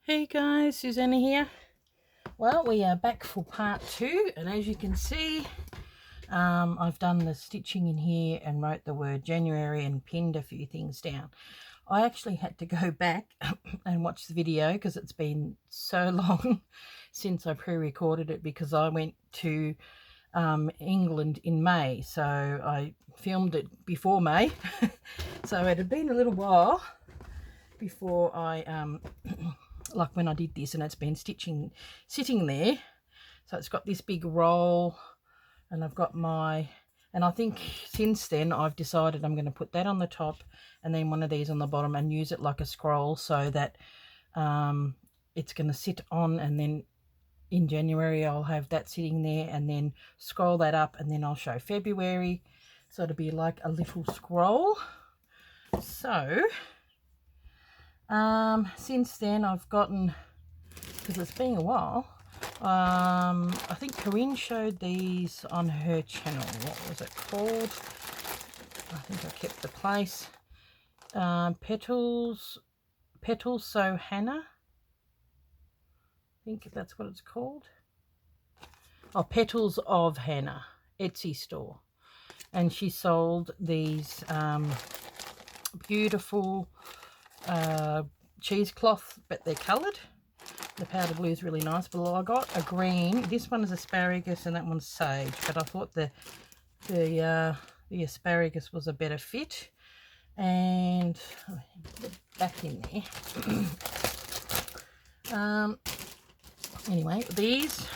Hey guys, Susanna here. Well, we are back for part 2, and as you can see, I've done the stitching in here and wrote the word January and pinned a few things down. I actually had to go back and watch the video because it's been so long since I pre-recorded it, because I went to England in May, so I filmed it before May. So it had been a little while before I like when I did this, and it's been sitting there. So it's got this big roll, and I've got and I think since then I've decided I'm going to put that on the top and then one of these on the bottom and use it like a scroll, so that it's going to sit on, and then in January I'll have that sitting there, and then scroll that up, and then I'll show February, so it'll be like a little scroll. So since then I've gotten, because it's been a while, I think Corinne showed these on her channel. What was it called? I think I kept the place. Petals So Hannah, I think that's what it's called. Oh, Petals of Hannah Etsy store, and she sold these beautiful cheesecloth, but they're coloured. The powder blue is really nice. But I got a green. This one is asparagus and that one's sage, but I thought the asparagus was a better fit. And put it back in there. Anyway, these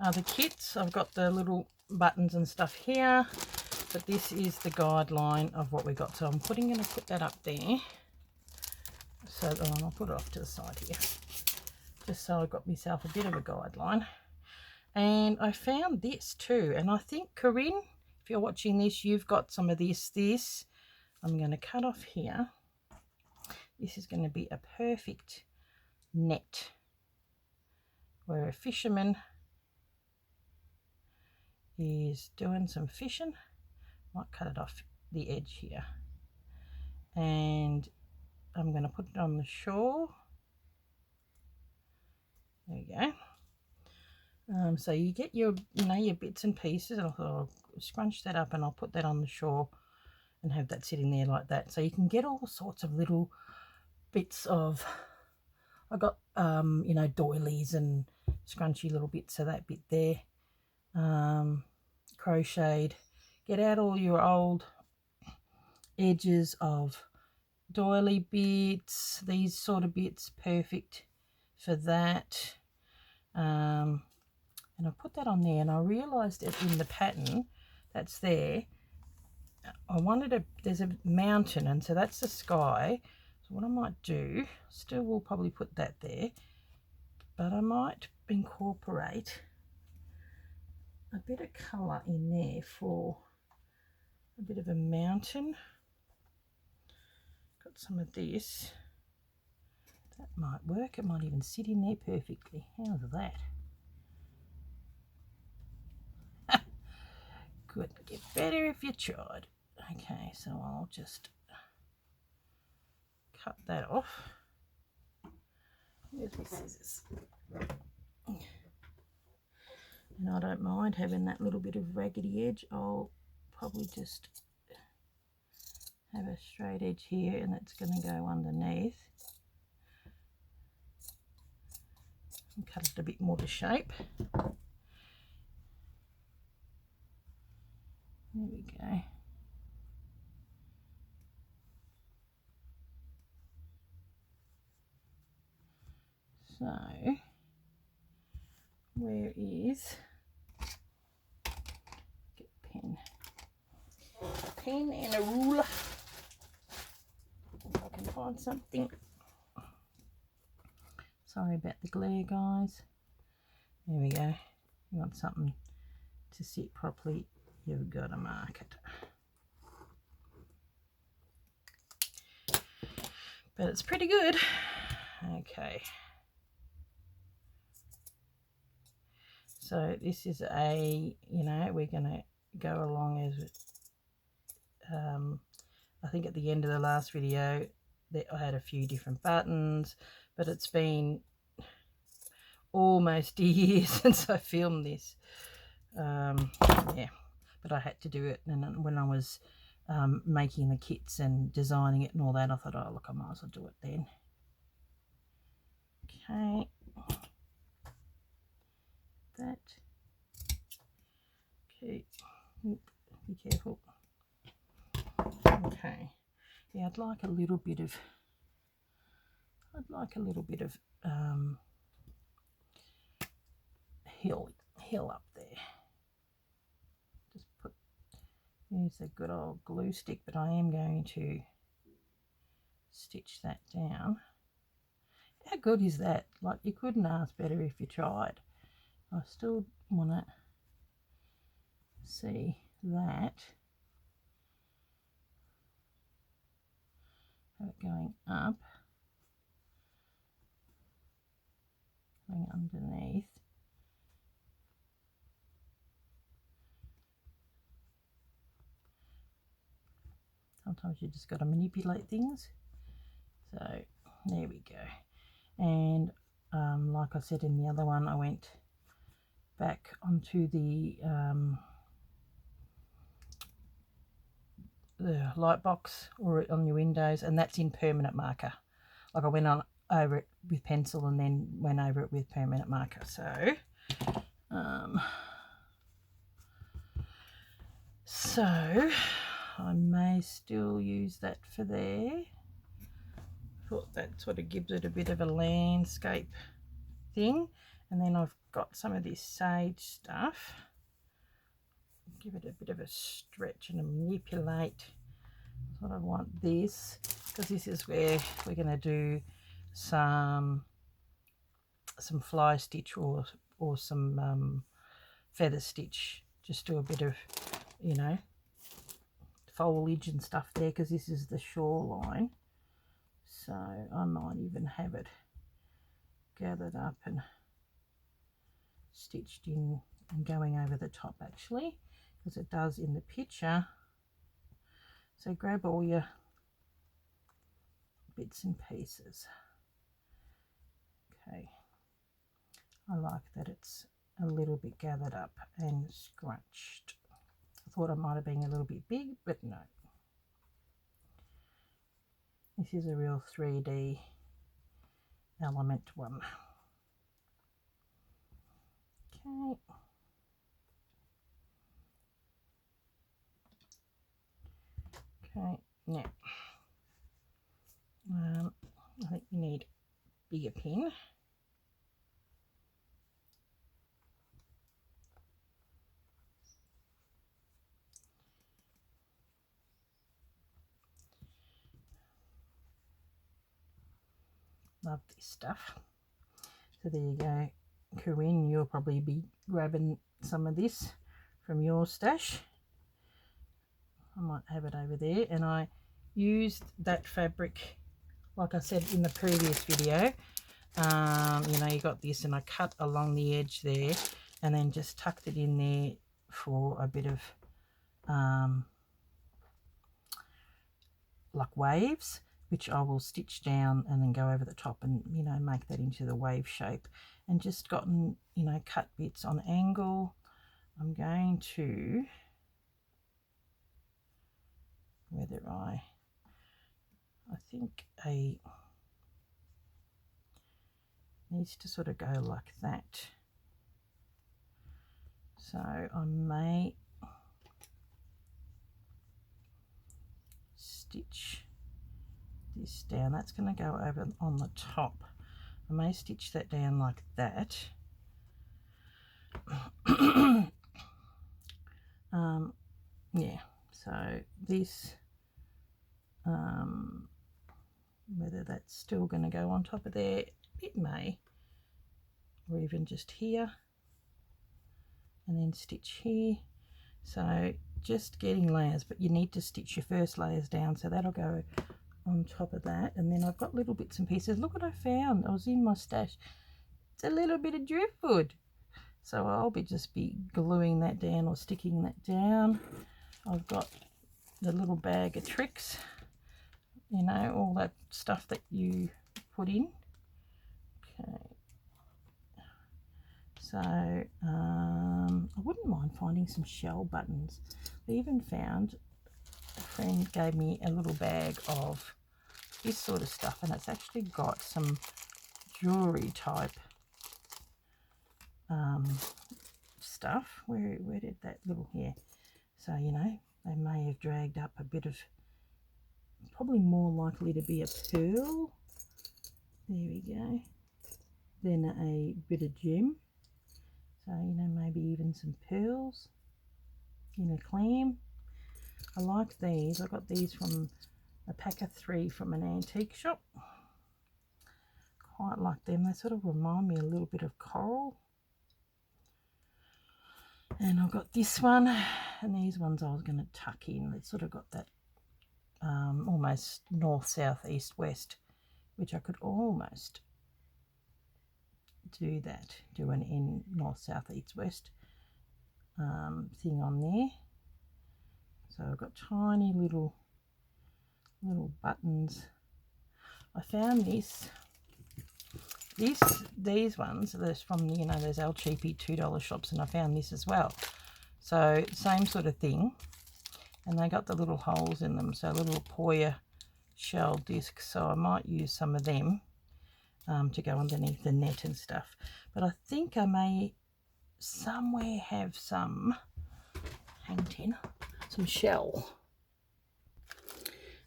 are the kits. I've got the little buttons and stuff here, but this is the guideline of what we got. So I'm going to put that up there. So I'll put it off to the side here, just so I got myself a bit of a guideline. And I found this too, and I think Corinne, if you're watching this, you've got some of this. I'm going to cut off here. This is going to be a perfect net where a fisherman is doing some fishing. Might cut it off the edge here, and I'm going to put it on the shore. There you go. So you get your bits and pieces. I'll scrunch that up and I'll put that on the shore and have that sitting there like that. So you can get all sorts of little bits of, I got doilies and scrunchy little bits of that bit there, crocheted. Get out all your old edges of doily bits, these sort of bits, perfect for that. And I put that on there, and I realised it in the pattern that's there. I wanted there's a mountain, and so that's the sky. So what I might do, still will probably put that there, but I might incorporate a bit of colour in there for a bit of a mountain. Got some of this. That might work. It might even sit in there perfectly. How's that? Could get better if you tried. Okay, so I'll just cut that off. Here's my scissors. And I don't mind having that little bit of raggedy edge. I'll probably just have a straight edge here, and that's going to go underneath. And cut it a bit more to shape. There we go. So, where is, get pen and a ruler, if I can find something. Sorry about the glare, guys. There we go. You want something to sit properly, you've got to mark it. But it's pretty good. Okay. So this is we're going to go along as, I think at the end of the last video that I had a few different buttons, but it's been almost a year since I filmed this. Yeah, but I had to do it, and when I was making the kits and designing it and all that, I thought, oh look, I might as well do it then. Okay, that. Okay, be careful. Okay, yeah, I'd like a little bit of hill up there. Just use a good old glue stick, but I am going to stitch that down. How good is that? Like, you couldn't ask better if you tried. I still want to see that. Have it going up, going underneath. Sometimes you just got to manipulate things. So there we go. And like I said in the other one, I went back onto the light box or on your windows, and that's in permanent marker. Like, I went on over it with pencil and then went over it with permanent marker. So I may still use that for there. Thought that sort of gives it a bit of a landscape thing. And then I've got some of this sage stuff. Give it a bit of a stretch and a manipulate. Sort of want this, because this is where we're going to do some fly stitch or some feather stitch. Just do a bit of, you know, foliage and stuff there, because this is the shoreline. So I might even have it gathered up and stitched in and going over the top, actually, because it does in the picture. So grab all your bits and pieces. Okay, I like that it's a little bit gathered up and scrunched. I thought it might have been a little bit big, but no. This is a real 3D element one. Okay. Okay, now I think you need a bigger pin. Love this stuff. So there you go, Corinne, you'll probably be grabbing some of this from your stash. I might have it over there, and I used that fabric like I said in the previous video. You know, you got this, and I cut along the edge there and then just tucked it in there for a bit of like waves, which I will stitch down and then go over the top and, you know, make that into the wave shape. And just gotten, you know, cut bits on angle. I'm going to, whether I think needs to sort of go like that. So I may stitch this down. That's going to go over on the top. I may stitch that down like that. Yeah, so this, whether that's still going to go on top of there, it may, or even just here, and then stitch here. So just getting layers, but you need to stitch your first layers down, so that'll go on top of that. And then I've got little bits and pieces. Look what I found. I was in my stash. It's a little bit of driftwood, so I'll just be gluing that down or sticking that down. I've got the little bag of tricks, you know, all that stuff that you put in. So I wouldn't mind finding some shell buttons. I even found a friend gave me a little bag of this sort of stuff, and it's actually got some jewelry type stuff. Where did that little here? So, you know, they may have dragged up a bit of, probably more likely to be a pearl. There we go. Then a bit of gem. So, you know, maybe even some pearls in a clam. I like these. I got these from a pack of 3 from an antique shop. Quite like them. They sort of remind me a little bit of coral. And I've got this one, and these ones I was going to tuck in. It's sort of got that almost north, south, east, west, which I could almost do an in north, south, east, west thing on there. So I've got tiny little buttons. I found these ones, they're from, you know, those El Cheapy $2 shops, and I found this as well. So same sort of thing, and they got the little holes in them, so little Poya shell discs. So I might use some of them to go underneath the net and stuff. But I think I may somewhere have some, hang 10, some shell.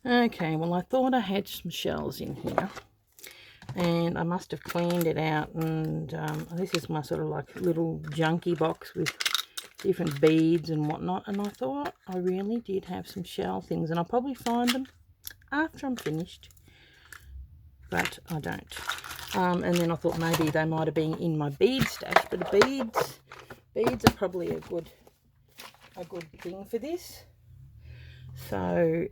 Okay, well, I thought I had some shells in here, and I must have cleaned it out, and this is my sort of like little junky box with different beads and whatnot, and I thought I really did have some shell things, and I'll probably find them after I'm finished, but I don't. And then I thought maybe they might have been in my bead stash, but the beads are probably a good thing for this. So,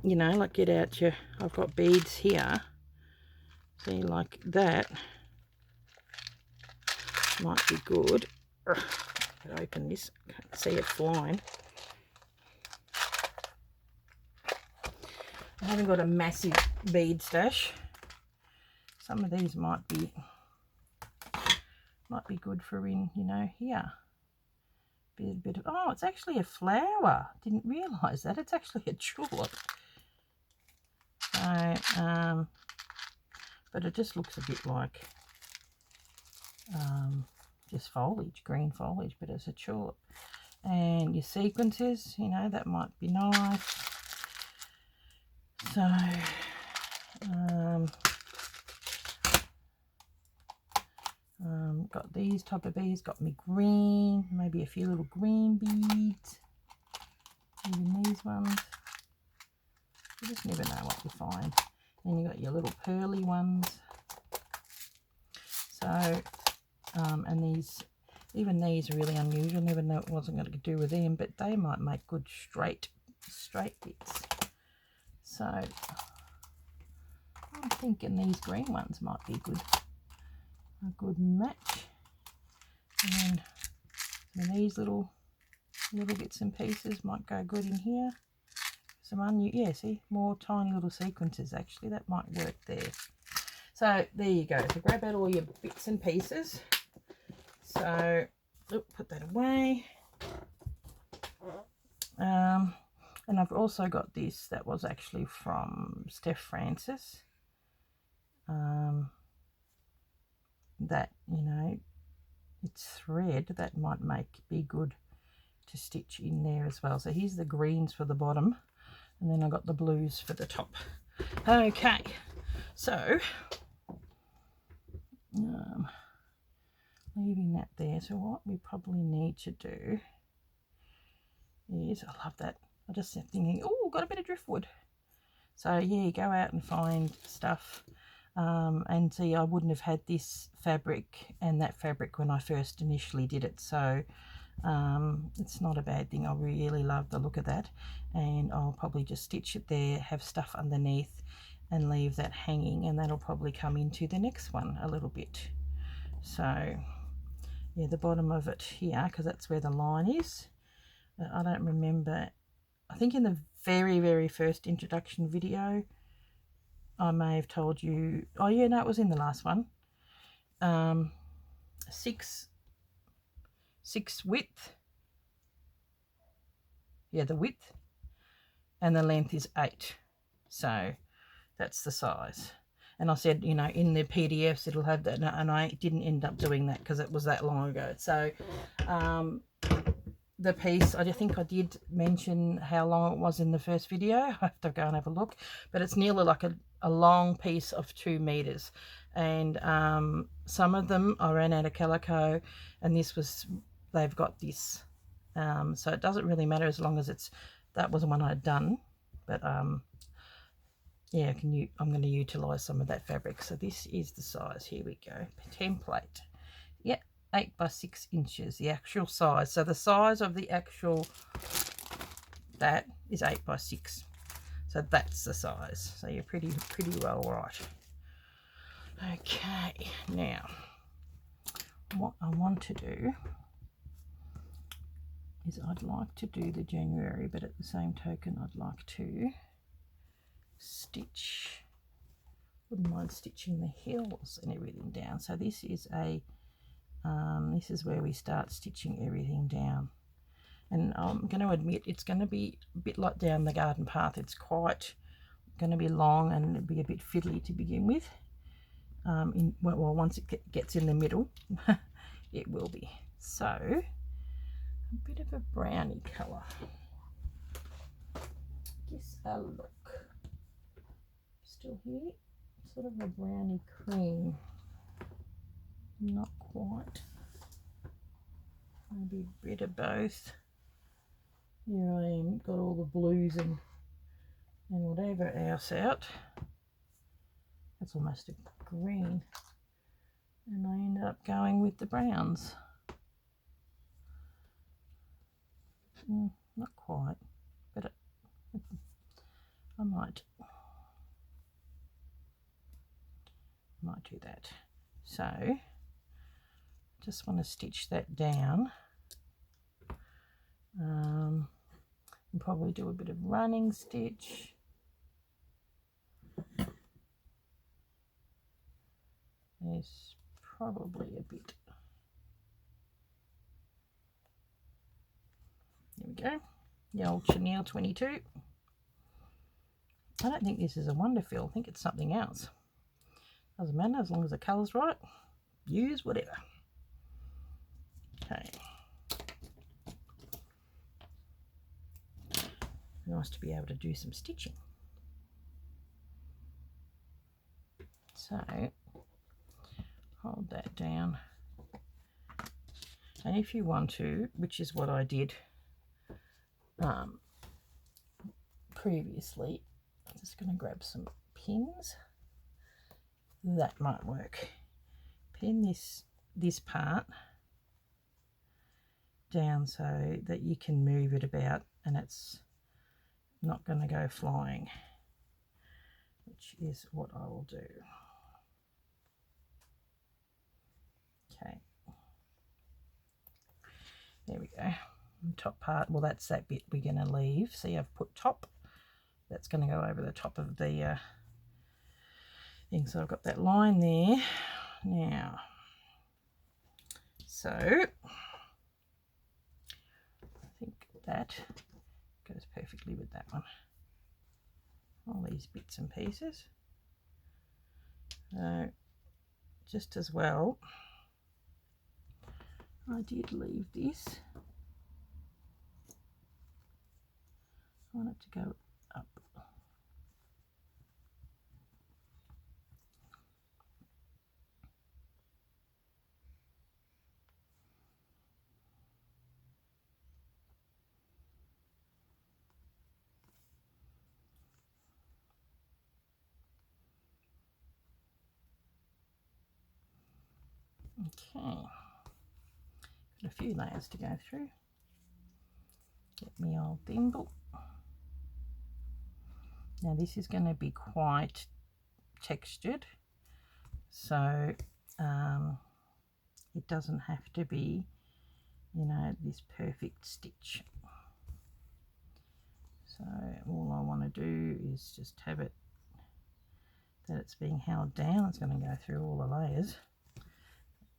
you know, like get out your, I've got beads here. See, like that might be good. Ugh, I open this, can't see it flying. I haven't got a massive bead stash. Some of these might be good for in, you know, here. Be a bit of, oh, it's actually a flower. Didn't realise that. It's actually a tulip. So, but it just looks a bit like just foliage, green foliage, but it's a tulip. And your sequences, you know, that might be nice. So, got these type of beads, got me green, maybe a few little green beads, even these ones. You just never know what you find. Then you got your little pearly ones. So, and these, even these are really unusual. Never know it wasn't going to do with them, but they might make good straight bits. So, I'm thinking these green ones might be a good match. And then these little bits and pieces might go good in here. Some yeah, see, more tiny little sequences actually, that might work there. So there you go. So grab out all your bits and pieces. So put that away. And I've also got this that was actually from Steph Francis. That, you know, it's thread that might be good to stitch in there as well. So here's the greens for the bottom, and then I got the blues for the top. Okay, so leaving that there. So what we probably need to do is, I love that, I just thinking, oh, got a bit of driftwood. So yeah, go out and find stuff. And see, I wouldn't have had this fabric and that fabric when I first initially did it, so it's not a bad thing. I really love the look of that, and I'll probably just stitch it there, have stuff underneath, and leave that hanging, and that'll probably come into the next one a little bit. So yeah, the bottom of it here, because that's where the line is. I don't remember, I think in the very first introduction video I may have told you, oh yeah, no, it was in the last one, 6 6 width. Yeah, the width, and the length is 8. So that's the size. And I said, you know, in the PDFs it'll have that, and I didn't end up doing that because it was that long ago. So the piece, I think I did mention how long it was in the first video. I have to go and have a look, but it's nearly like a long piece of 2 meters. And some of them I ran out of calico, and this was, they've got this, so it doesn't really matter as long as it's, that was the one I'd done. But yeah, I'm going to utilize some of that fabric. So this is the size. Here we go. Template. Yep, 8 by 6 inches, the actual size. So the size of the actual, that is 8 by 6. So that's the size. So you're pretty well right. Okay, now what I want to do is I'd like to do the January, but at the same token I'd like to stitch, wouldn't mind stitching the heels and everything down. So this is a this is where we start stitching everything down, and I'm going to admit it's going to be a bit like down the garden path. It's quite going to be long and it'll be a bit fiddly to begin with. Well, once it gets in the middle it will be. So a bit of a brownie colour, gives a look. Still here, sort of a brownie cream, not quite, maybe a bit of both. Here I am, got all the blues and whatever else out. That's almost a green, and I ended up going with the browns. Not quite, but I might do that. So just want to stitch that down, and probably do a bit of running stitch. There's probably a bit. There we go. The old Chanel 22. I don't think this is a Wonderfill. I think it's something else. Doesn't matter as long as the colour's right. Use whatever. Okay. Nice to be able to do some stitching. So hold that down, and if you want to, which is what I did previously, I'm just going to grab some pins. That might work. Pin this part down so that you can move it about and it's not going to go flying, which is what I will do. Okay, there we go. Top part, well, that's that bit we're going to leave. See, I've put top, that's going to go over the top of the thing. So I've got that line there now. So I think that goes perfectly with that one. All these bits and pieces. So just as well, I did leave this. I want it to go up. Okay, got a few layers to go through. Get me old thimble. Now this is going to be quite textured, so it doesn't have to be, you know, this perfect stitch. So all I want to do is just have it that it's being held down. It's going to go through all the layers.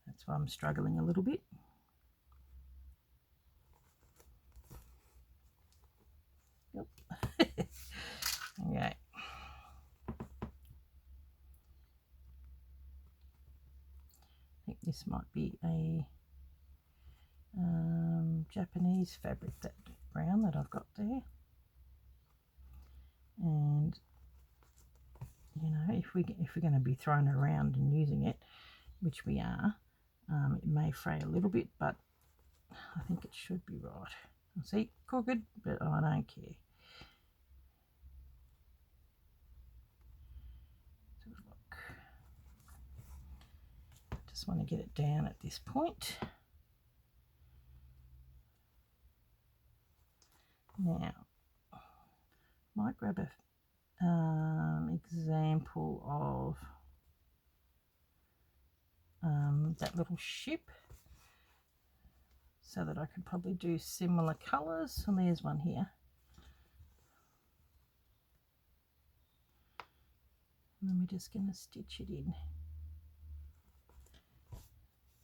That's why I'm struggling a little bit. Okay. I think this might be a Japanese fabric, that brown that I've got there. And you know, if we're going to be throwing it around and using it, which we are, it may fray a little bit, but I think it should be right. See, crooked, but I don't care. Look, just want to get it down at this point. Now, might grab a example of that little ship, so that I could probably do similar colours. And there's one here. And then we're just going to stitch it in.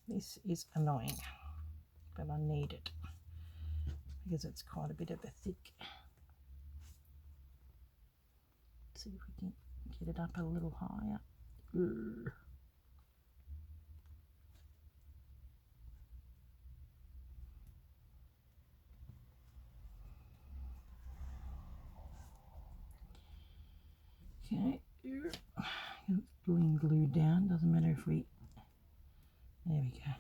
This is annoying, but I need it because it's quite a bit of a thick. Let's see if we can get it up a little higher. Okay, it's being glued down. Doesn't matter if we. There we go.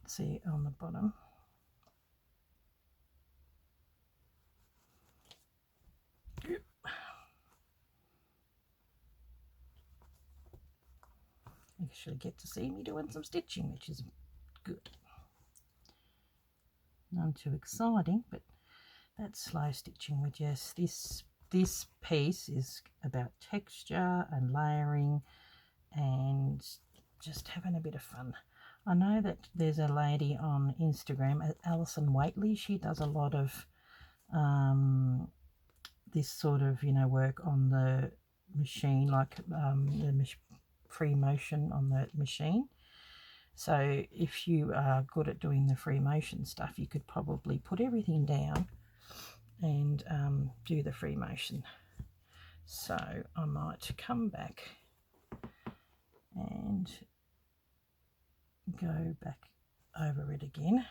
See on the bottom. You actually get to see me doing some stitching, which is good. None too exciting, but that's slow stitching. We just this piece is about texture and layering and just having a bit of fun. I know that there's a lady on Instagram, Alison Waitley. She does a lot of this sort of, you know, work on the machine, like the free motion on the machine. So if you are good at doing the free motion stuff, you could probably put everything down and do the free motion. So I might come back and go back over it again.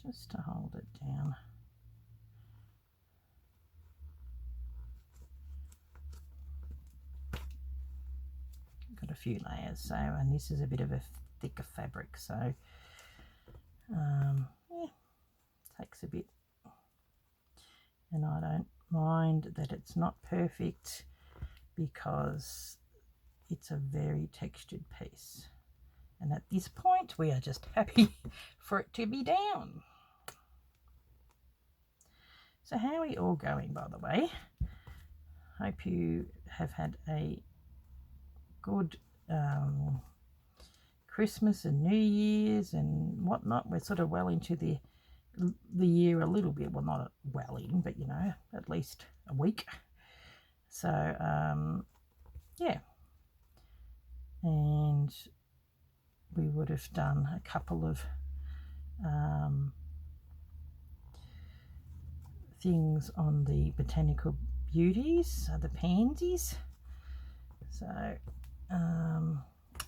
Just to hold it down. Got a few layers, so, and this is a bit of a thicker fabric, so yeah, takes a bit, and I don't mind that it's not perfect because it's a very textured piece, and at this point we are just happy for it to be down. So how are we all going, by the way? Hope you have had a good Christmas and New Year's and whatnot. We're sort of well into the year a little bit. Well, not well in, but you know, at least a week. So yeah, and we would have done a couple of things on the botanical beauties, the pansies. So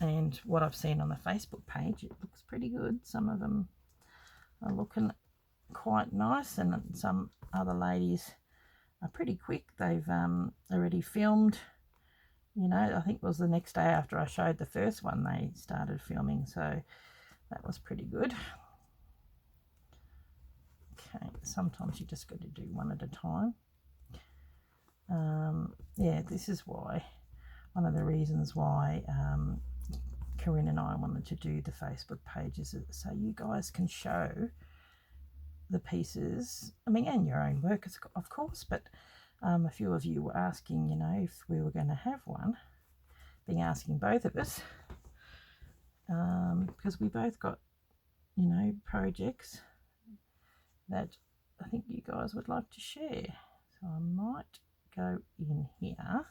and what I've seen on the Facebook page, it looks pretty good. Some of them are looking quite nice, and some other ladies are pretty quick. They've already filmed, you know, I think it was the next day after I showed the first one they started filming, so that was pretty good. Okay, sometimes you just got to do one at a time. Yeah, this is why, one of the reasons why Corinne and I wanted to do the Facebook pages, so you guys can show the pieces, I mean, and your own work, of course, but a few of you were asking, you know, if we were going to have one, being asking both of us, because we both got, you know, projects that I think you guys would like to share. So I might go in here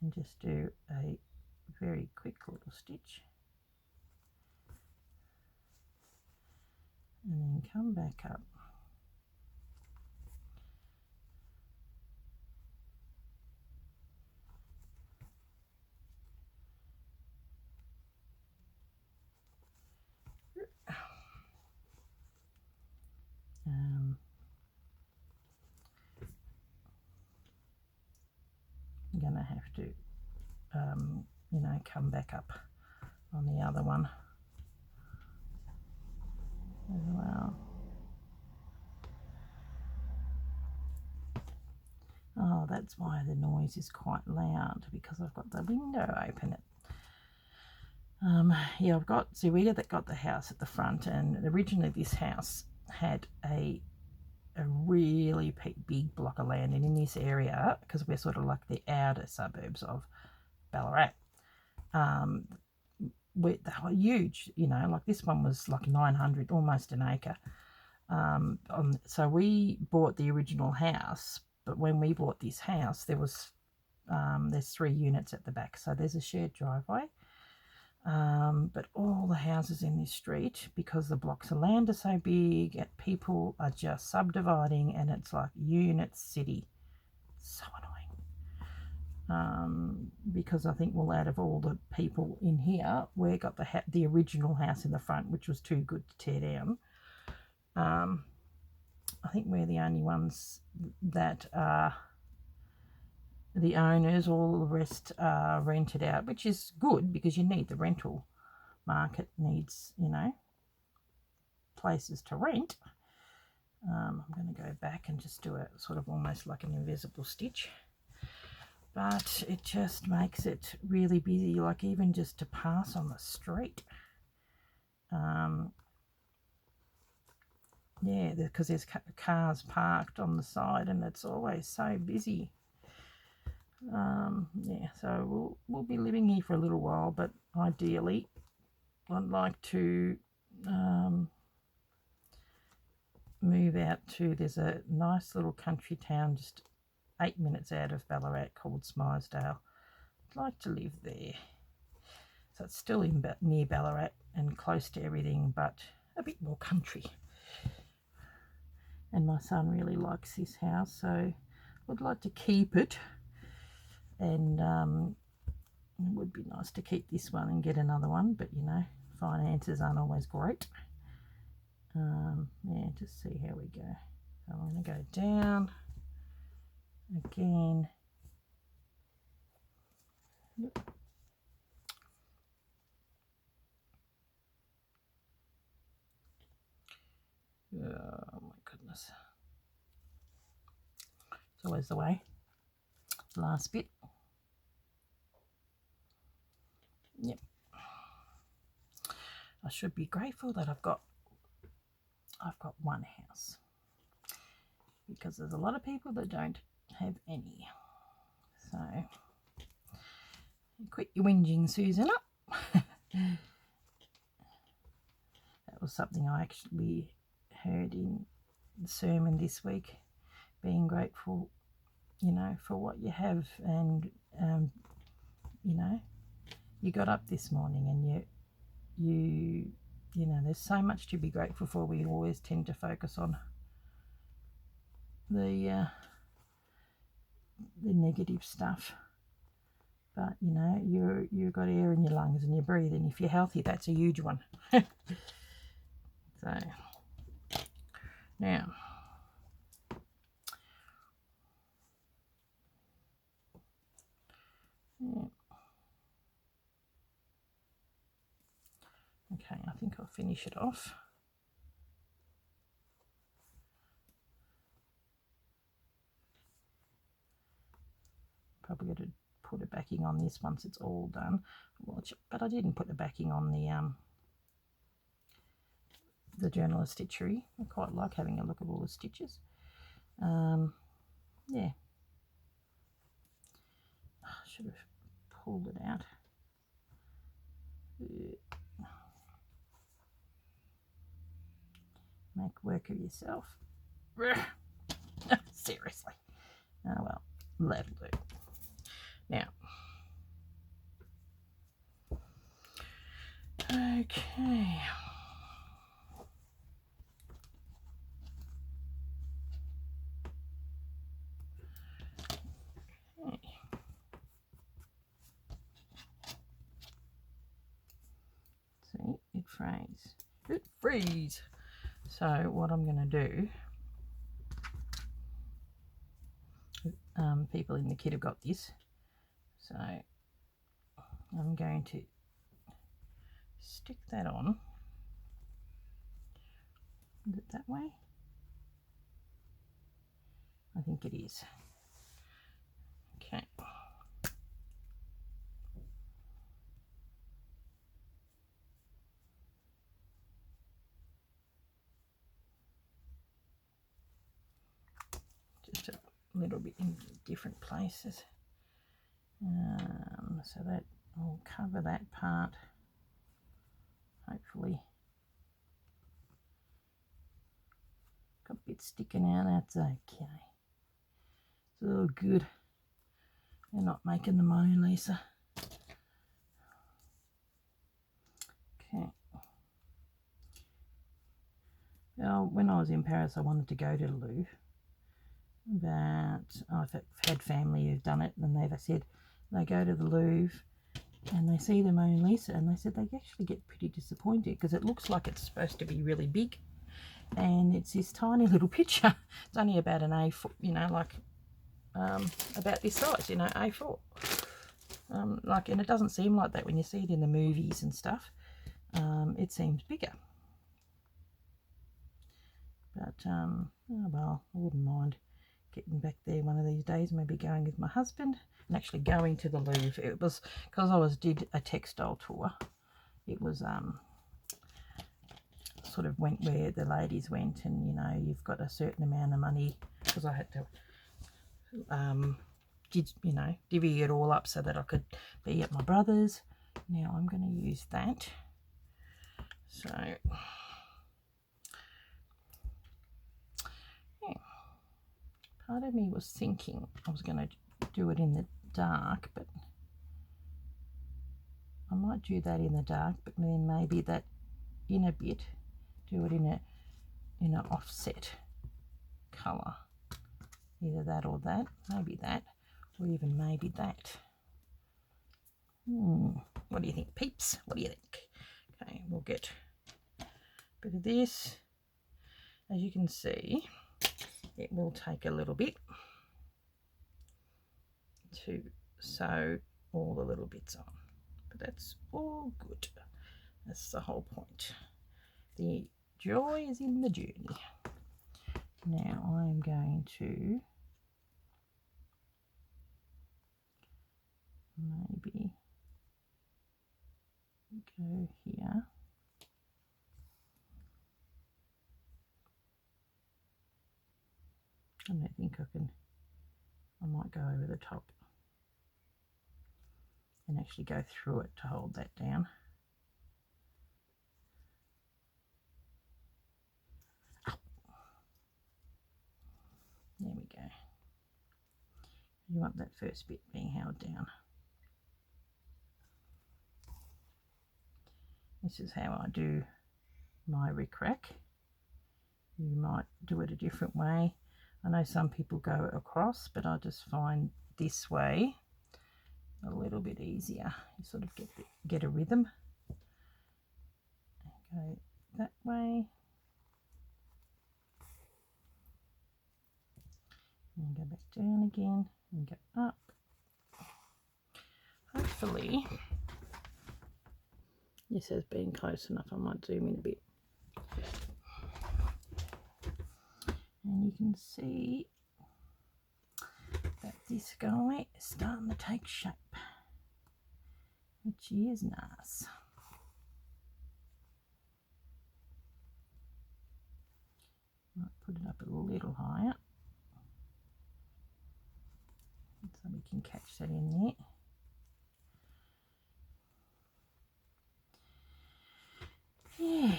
and just do a very quick little stitch and then come back up. I'm going to have to, you know, come back up on the other one as well. Oh, that's why the noise is quite loud, because I've got the window open. Yeah, I've got Zurita that got the house at the front, and originally this house had a really big block of land, and in this area, because we're sort of like the outer suburbs of Ballarat, they were huge, you know, like this one was like 900, almost an acre. So we bought the original house, but when we bought this house, there was there's 3 units at the back, so there's a shared driveway. But all the houses in this street, because the blocks of land are so big, people are just subdividing, and it's like unit city. So annoying. Because I think, well, out of all the people in here, we got the original house in the front, which was too good to tear down. I think we're the only ones that are the owners. All the rest are rented out, which is good because you need the rental market, needs, you know, places to rent. I'm going to go back and just do a sort of almost like an invisible stitch, but it just makes it really busy, like even just to pass on the street. Yeah, because there's cars parked on the side and it's always so busy. Yeah, so we'll be living here for a little while, but ideally I'd like to move out to, there's a nice little country town just 8 minutes out of Ballarat called Smyesdale. I'd like to live there. So it's still near Ballarat and close to everything, but a bit more country. And my son really likes this house, so I'd like to keep it. And it would be nice to keep this one and get another one, but you know, finances aren't always great. Yeah, just see how we go. So I'm going to go down again. Yep. Oh my goodness. It's always the way. Last bit. Yep. I should be grateful that I've got one house, because there's a lot of people that don't have any. So quit your whinging, Susanna. That was something I actually heard in the sermon this week, being grateful, you know, for what you have. And you know, you got up this morning and you know, there's so much to be grateful for. We always tend to focus on the negative stuff, but you know, you've got air in your lungs and you're breathing. If you're healthy, that's a huge one. So now yeah. Okay, I think I'll finish it off. Probably got to put a backing on this once it's all done. But I didn't put the backing on the Journal of Stitchery. I quite like having a look at all the stitches. Yeah, I should have pulled it out. Make make work of yourself. Seriously. Oh well, that'll do. Now, okay. See, it frays. It frees. So what I'm going to do, people in the kit have got this, so I'm going to stick that on. Is it that way? I think it is. Okay. Just a little bit in different places. So that will cover that part, hopefully. Got a bit sticking out, that's okay. It's all good. They're not making the Mona Lisa. Okay. Well, when I was in Paris, I wanted to go to the Louvre, but I've had family who've done it, and they've said they go to the Louvre and they see the Mona Lisa, and they said they actually get pretty disappointed because it looks like it's supposed to be really big, and it's this tiny little picture. It's only about an A4, you know, like about this size, you know, A4. Like, and it doesn't seem like that when you see it in the movies and stuff. It seems bigger. But, oh well, I wouldn't mind getting back there one of these days, maybe going with my husband and actually going to the Louvre. It was, because did a textile tour, it was sort of went where the ladies went, and, you know, you've got a certain amount of money, because I had to, you know, divvy it all up so that I could be at my brother's. Now I'm going to use that. So, yeah. Part of me was thinking I was going to do it in the dark, but I might do that in the dark, but then maybe that in a bit, do it in an offset colour. Either that or that, maybe that, or even maybe that. What do you think, peeps? What do you think? Okay, we'll get a bit of this. As you can see, it will take a little bit to sew all the little bits on, but that's all good. That's the whole point. The joy is in the journey. Now I'm going to maybe go here. I don't think I might go over the top and actually go through it to hold that down. There we go. You want that first bit being held down. This is how I do my rickrack. You might do it a different way. I know some people go across, but I just find this way a little bit easier. You sort of get a rhythm. Go that way. And go back down again and go up. Hopefully this has been close enough. I might zoom in a bit. And you can see that this guy is starting to take shape, which is nice. Might put it up a little higher so we can catch that in there. Yeah.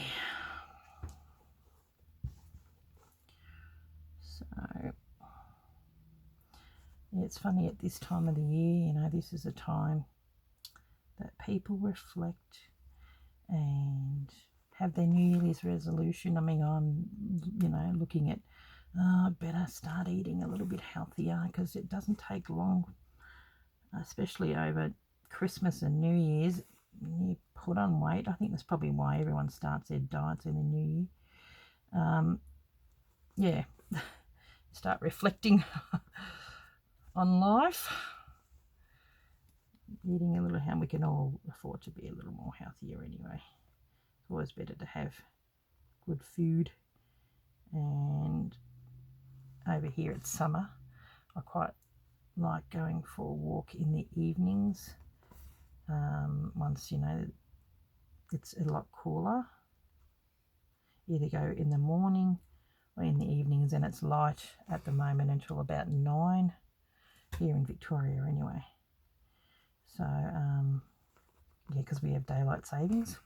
It's funny at this time of the year, you know, this is a time that people reflect and have their New Year's resolution. I mean, I'm, you know, looking at, better start eating a little bit healthier, because it doesn't take long, especially over Christmas and New Year's. You put on weight. I think that's probably why everyone starts their diets in the new year. Yeah, start reflecting on life, eating a little, how we can all afford to be a little more healthier anyway. It's always better to have good food. And over here it's summer, I quite like going for a walk in the evenings. Once, you know, it's a lot cooler, either go in the morning or in the evenings, and it's light at the moment until about 9 here in Victoria anyway. So yeah, because we have daylight savings.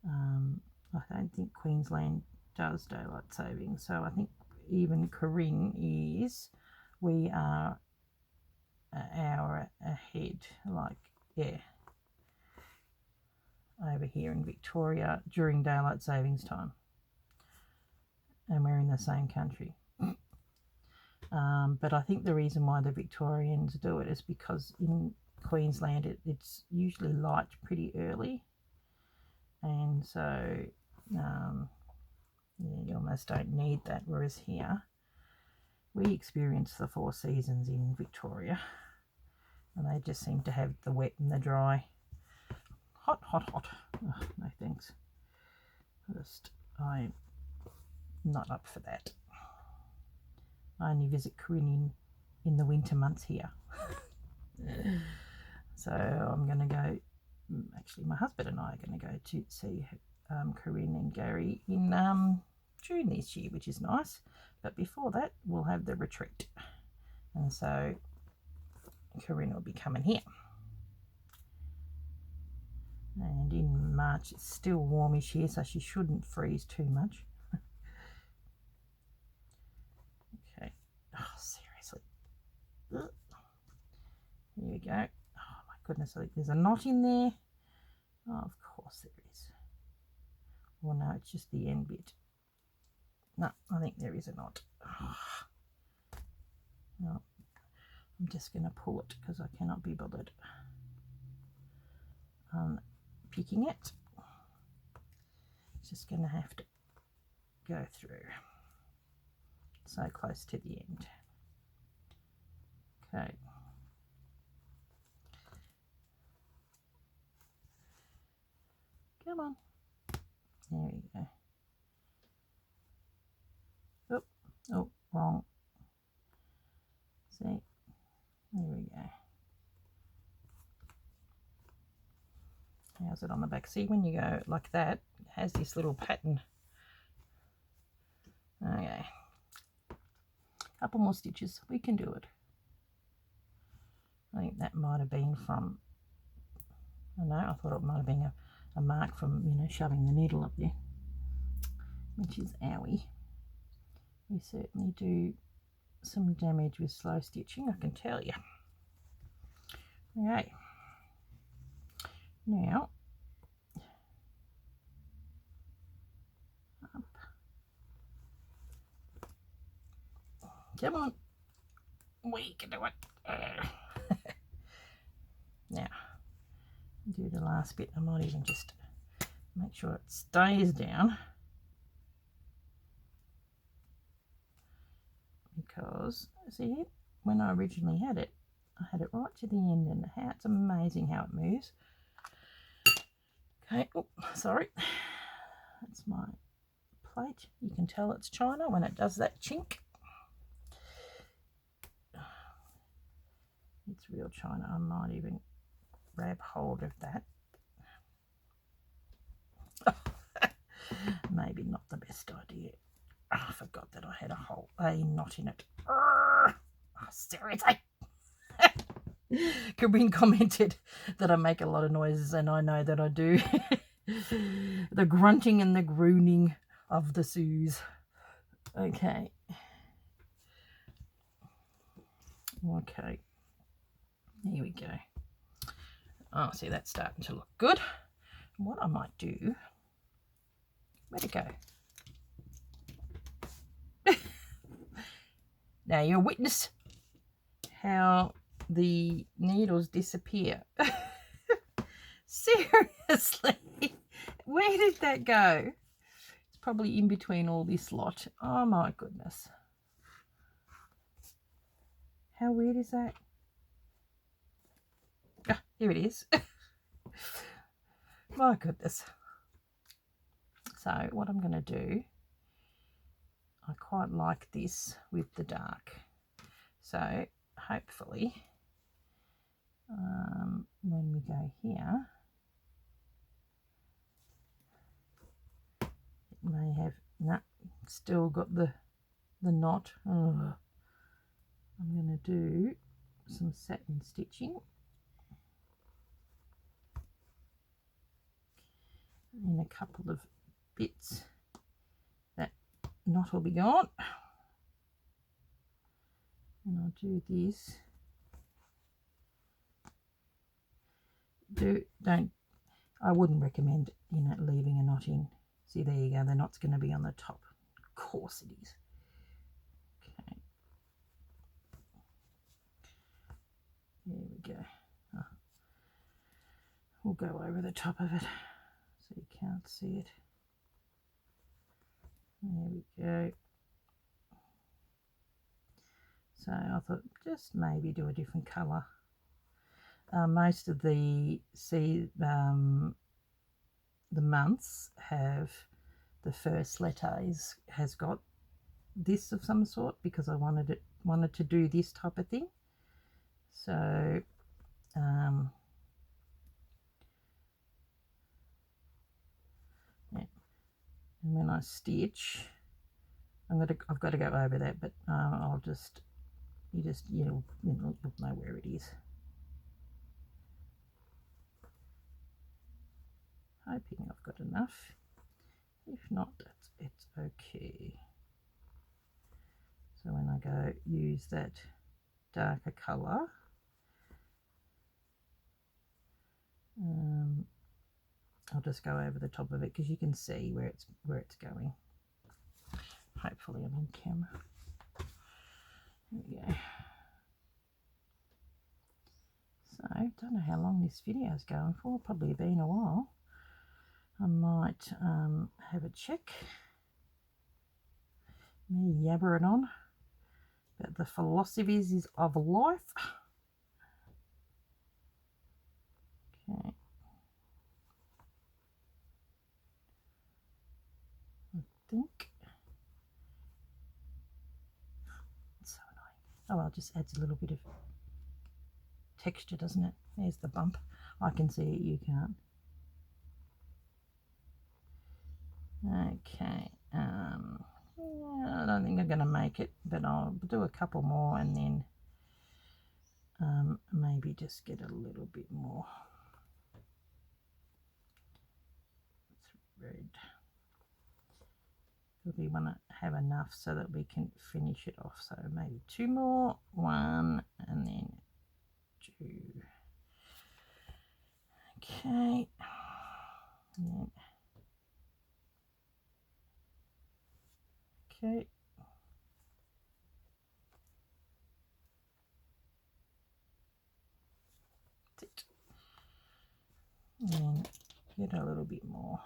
I don't think Queensland does daylight savings, so I think even Corinne is, we are an hour ahead, like, yeah, over here in Victoria during daylight savings time, and we're in the same country. But I think the reason why the Victorians do it is because in Queensland it's usually light pretty early, and so yeah, you almost don't need that, whereas here we experience the 4 seasons in Victoria, and they just seem to have the wet and the dry. Hot, hot, hot. Oh, no thanks. I'm not up for that. I only visit Corinne in the winter months here. So I'm going to go, actually my husband and I are going to go to see Corinne and Gary in June this year, which is nice. But before that, we'll have the retreat. And so Corinne will be coming here. And in March, it's still warmish here, so she shouldn't freeze too much. Okay. Oh, seriously. Ugh. Here we go. Oh, my goodness. I think there's a knot in there. Oh, of course there is. Well, no, it's just the end bit. No, I think there is a knot. Oh. No, I'm just going to pull it because I cannot be bothered picking it. It's just going to have to go through. So close to the end. Okay. Come on. There we go. Oh, oh, wrong. See? There we go. How's it on the back? See, when you go like that, it has this little pattern. Okay. Couple more stitches. We can do it. I think that might have been from, I don't know, I thought it might have been a mark from, you know, shoving the needle up there, which is owie. We certainly do some damage with slow stitching, I can tell you. Okay. Now, up. Come on. We can do it. Now, do the last bit. I might even just make sure it stays down, because see, when I originally had it, I had it right to the end, and how it's amazing how it moves. Okay, oh, sorry, that's my plate. You can tell it's china when it does that chink. It's real china. I might even grab hold of that. Maybe not the best idea. Oh, I forgot that I had a knot in it. Oh, seriously. Corinne commented that I make a lot of noises, and I know that I do. The grunting and the groaning of the Sus. Okay. Okay, here we go. Oh, see, that's starting to look good. What I might do, where'd it go? Now you'll witness how the needles disappear. Seriously, where did that go? It's probably in between all this lot. Oh my goodness. How weird is that? Ah, here it is. My goodness. So what I'm going to do, I quite like this with the dark. So hopefully when we go here, it may have, still got the knot. Oh, I'm going to do some satin stitching in a couple of bits. That knot will be gone, and I'll do this. I wouldn't recommend leaving a knot in. See, there you go, the knot's going to be on the top. Of course it is. Okay, there we go. Oh, we'll go over the top of it so you can't see it. There we go. So I thought just maybe do a different colour. Most of the months have the first letter has got this of some sort, because I wanted to do this type of thing. So yeah. And when I stitch, I've got to go over that, but you'll know where it is. Hoping I've got enough. If not, it's okay. So when I go use that darker colour, I'll just go over the top of it, because you can see where it's going. Hopefully I'm on camera. There we go. So don't know how long this video is going for. Probably been a while. I might have a check. Me yabbering on about the philosophies of life. Okay. I think. It's so annoying. Oh well, it just adds a little bit of texture, doesn't it? There's the bump. I can see it, you can't. Okay, I don't think I'm going to make it, but I'll do a couple more and then maybe just get a little bit more thread. We want to have enough so that we can finish it off. So maybe two more, one and then two. Okay, and then okay. That's it. And get a little bit more.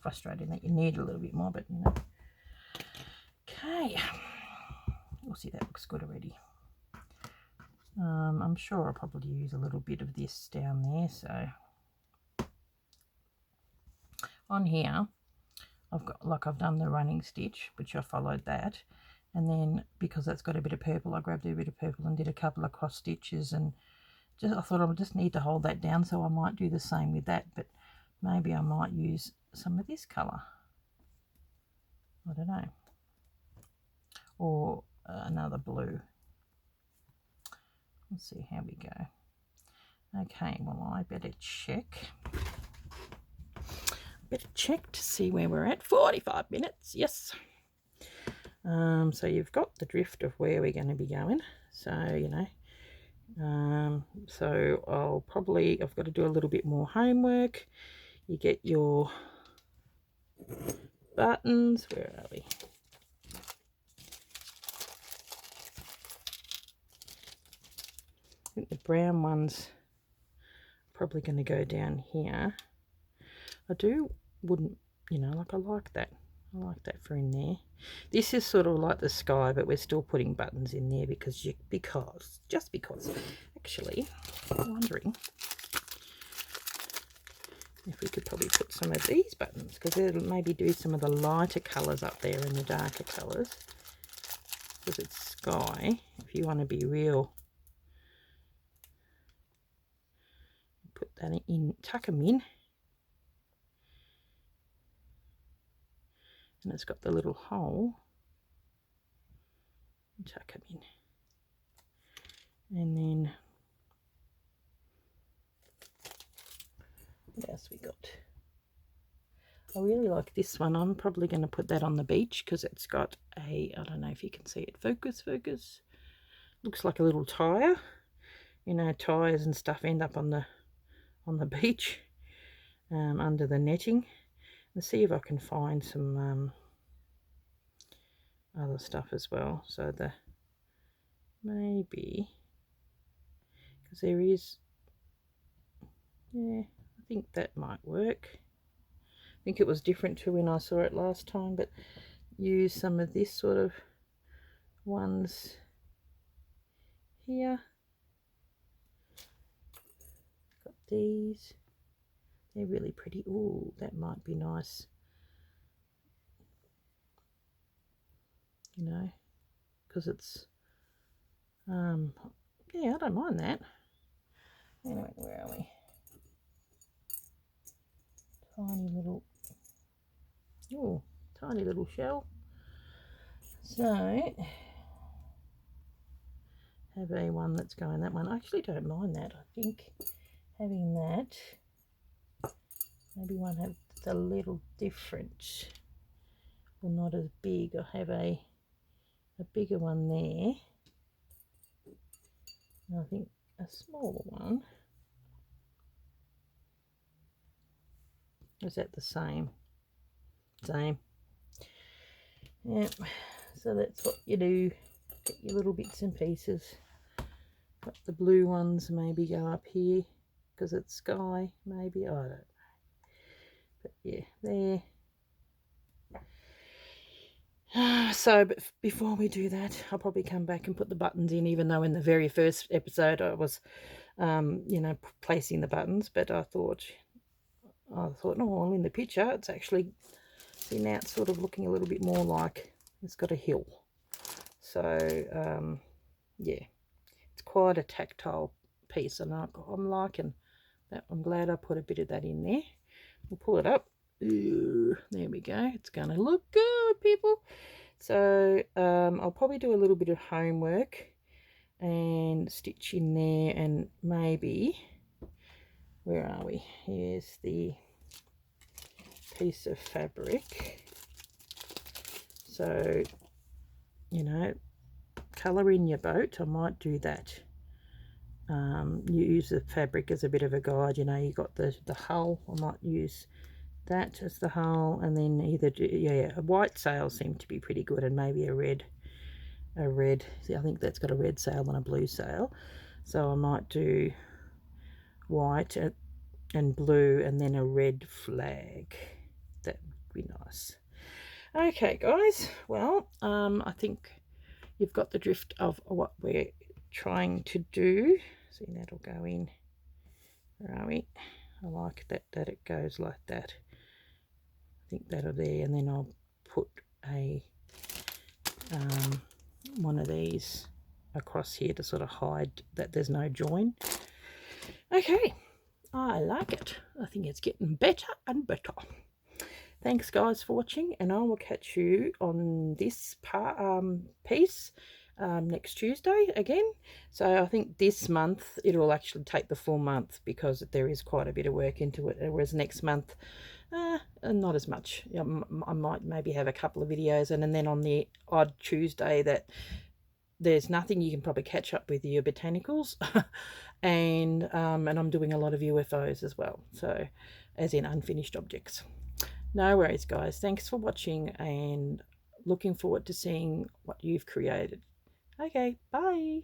Frustrating that you need a little bit more, but Okay. You'll see that looks good already. I'm sure I'll probably use a little bit of this down there. So on here, I've done the running stitch, which I followed that, and then because that's got a bit of purple, I grabbed a bit of purple and did a couple of cross stitches, and I thought I just need to hold that down, so I might do the same with that, but maybe I might use some of this colour. I don't know, or another blue. Let's see how we go. Okay, well, I better check. To see where we're at. 45 minutes, yes. So you've got the drift of where we're going to be going. So, you know, so I've got to do a little bit more homework. You get your buttons. Where are we? I think the brown ones are probably going to go down here. Wouldn't, you know, like I like that. I like that for in there. This is sort of like the sky, but we're still putting buttons in there because. Actually, I'm wondering if we could probably put some of these buttons, because it'll maybe do some of the lighter colours up there and the darker colours, because it's sky. If you want to be real, put that in, tuck them in, and it's got the little hole, tuck them in, and then what else we got? I really like this one. I'm probably going to put that on the beach because it's got a, I don't know if you can see it, focus, looks like a little tire. You know, tires and stuff end up on the beach, under the netting. Let's see if I can find some other stuff as well. So maybe, because there is, yeah, I think that might work. I think it was different to when I saw it last time, but use some of this sort of ones here. Got these. They're really pretty. Ooh, that might be nice. You know, because it's, yeah, I don't mind that. Anyway, where are we? Tiny little, oh, tiny little shell. So have a one that's going that one. I actually don't mind that. I think having that, maybe one that's a little different, or not as big. I have a bigger one there, and I think a smaller one. Is that the same? Same. Yep. So that's what you do. Get your little bits and pieces. Got the blue ones maybe go up here because it's sky. Maybe, I don't know. But yeah, there. So, but before we do that, I'll probably come back and put the buttons in, even though in the very first episode I was, you know, placing the buttons. But I thought, oh, well, in the picture, it's actually, see, now it's sort of looking a little bit more like it's got a hill. So, yeah, it's quite a tactile piece, and I'm liking that. I'm glad I put a bit of that in there. We'll pull it up. Ooh, there we go. It's going to look good, people. So I'll probably do a little bit of homework and stitch in there, and maybe, where are we? Here's the piece of fabric. So, you know, colour in your boat. I might do that. You use the fabric as a bit of a guide. You know, you got the hull. I might use that as the hull, and then either do, yeah, a white sail seemed to be pretty good, and maybe a red. See, I think that's got a red sail and a blue sail, so I might do white and blue, and then a red flag. That would be nice. Okay, guys, well, I think you've got the drift of what we're trying to do. See, that'll go in. Where are we? I like that it goes like that. I think that'll there, and then I'll put a one of these across here to sort of hide that there's no join. Okay, I like it. I think it's getting better and better. Thanks, guys, for watching, and I will catch you on this piece next Tuesday again. So I think this month it will actually take the full month, because there is quite a bit of work into it, whereas next month not as much. I might maybe have a couple of videos, and then on the odd Tuesday that there's nothing. You can probably catch up with your botanicals. And I'm doing a lot of UFOs as well, so as in unfinished objects. No worries, guys. Thanks for watching, and looking forward to seeing what you've created. Okay, bye.